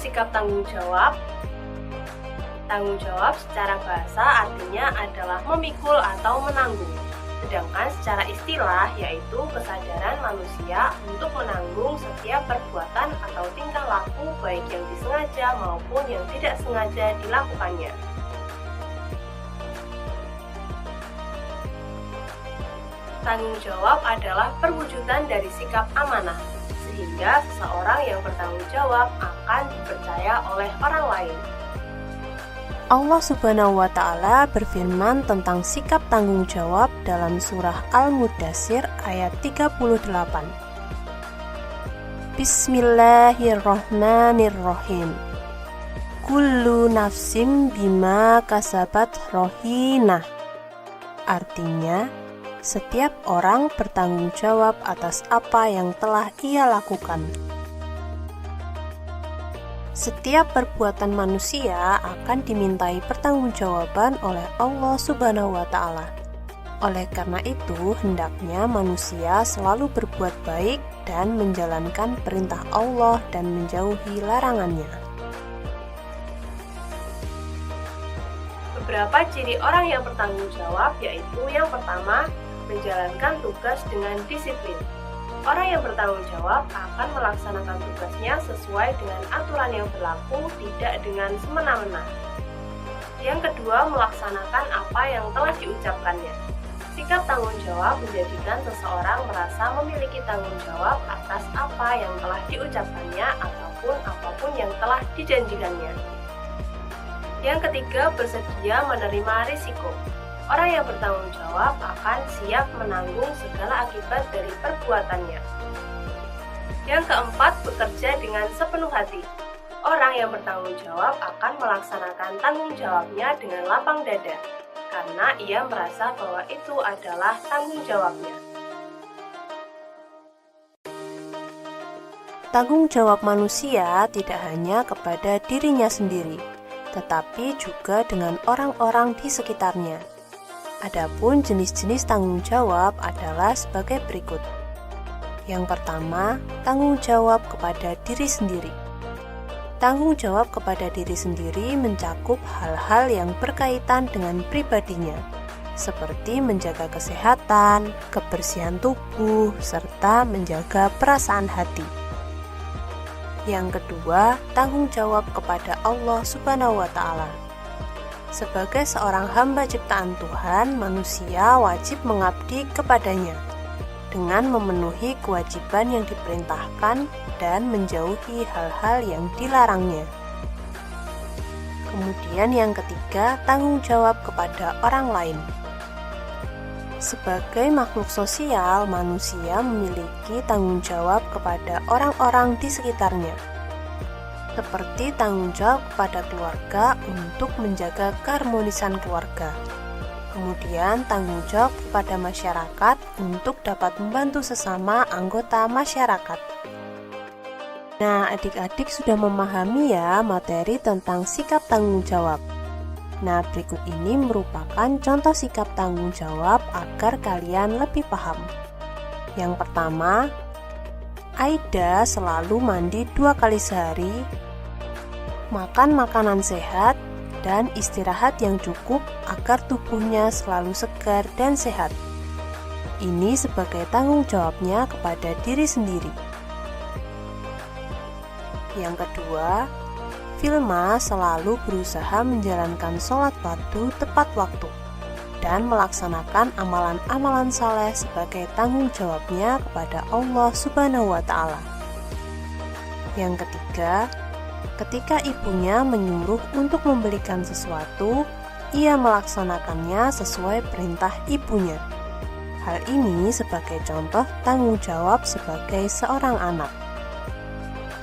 sikap tanggung jawab? Tanggung jawab secara bahasa artinya adalah memikul atau menanggung. Sedangkan secara istilah yaitu kesadaran manusia untuk menanggung setiap perbuatan atau tingkah laku baik yang disengaja maupun yang tidak sengaja dilakukannya. Tanggung jawab adalah perwujudan dari sikap amanah, sehingga seseorang yang bertanggung jawab akan dipercaya oleh orang lain. Allah Subhanahu wa Ta'ala berfirman tentang sikap tanggung jawab dalam surah Al-Mudaththir ayat 38. Bismillahirrahmanirrahim. Kullu nafsim bima kasabat rohinah. Artinya, setiap orang bertanggung jawab atas apa yang telah ia lakukan. Setiap perbuatan manusia akan dimintai pertanggungjawaban oleh Allah Subhanahu wa Ta'ala. Oleh karena itu, hendaknya manusia selalu berbuat baik dan menjalankan perintah Allah dan menjauhi larangannya. Beberapa ciri orang yang bertanggung jawab yaitu yang pertama, menjalankan tugas dengan disiplin. Orang yang bertanggung jawab akan melaksanakan tugasnya sesuai dengan aturan yang berlaku, tidak dengan semena-mena. Yang kedua, melaksanakan apa yang telah diucapkannya. Sikap tanggung jawab menjadikan seseorang merasa memiliki tanggung jawab atas apa yang telah diucapkannya ataupun apapun yang telah dijanjikannya. Yang ketiga, bersedia menerima risiko. Orang yang bertanggung jawab akan siap menanggung segala akibat dari perbuatannya. Yang keempat, bekerja dengan sepenuh hati. Orang yang bertanggung jawab akan melaksanakan tanggung jawabnya dengan lapang dada, karena ia merasa bahwa itu adalah tanggung jawabnya. Tanggung jawab manusia tidak hanya kepada dirinya sendiri, tetapi juga dengan orang-orang di sekitarnya. Adapun jenis-jenis tanggung jawab adalah sebagai berikut. Yang pertama, tanggung jawab kepada diri sendiri. Tanggung jawab kepada diri sendiri mencakup hal-hal yang berkaitan dengan pribadinya, seperti menjaga kesehatan, kebersihan tubuh, serta menjaga perasaan hati. Yang kedua, tanggung jawab kepada Allah Subhanahu wa Ta'ala. Sebagai seorang hamba ciptaan Tuhan, manusia wajib mengabdi kepadanya dengan memenuhi kewajiban yang diperintahkan dan menjauhi hal-hal yang dilarangnya. Kemudian yang ketiga, tanggung jawab kepada orang lain. Sebagai makhluk sosial, manusia memiliki tanggung jawab kepada orang-orang di sekitarnya, seperti tanggung jawab kepada keluarga untuk menjaga keharmonisan keluarga. Kemudian tanggung jawab kepada masyarakat untuk dapat membantu sesama anggota masyarakat. Nah, adik-adik sudah memahami ya materi tentang sikap tanggung jawab. Nah, berikut ini merupakan contoh sikap tanggung jawab agar kalian lebih paham. Yang pertama, Aida selalu mandi 2 kali sehari, makan makanan sehat, dan istirahat yang cukup agar tubuhnya selalu segar dan sehat. Ini sebagai tanggung jawabnya kepada diri sendiri. Yang kedua, Vilma selalu berusaha menjalankan sholat fardu tepat waktu dan melaksanakan amalan-amalan saleh sebagai tanggung jawabnya kepada Allah Subhanahu wa Ta'ala. Yang ketiga, ketika ibunya menyuruh untuk membelikan sesuatu, ia melaksanakannya sesuai perintah ibunya. Hal ini sebagai contoh tanggung jawab sebagai seorang anak.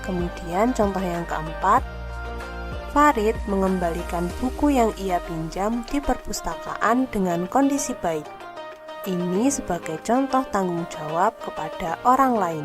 Kemudian contoh yang keempat, Farid mengembalikan buku yang ia pinjam di perpustakaan dengan kondisi baik. Ini sebagai contoh tanggung jawab kepada orang lain.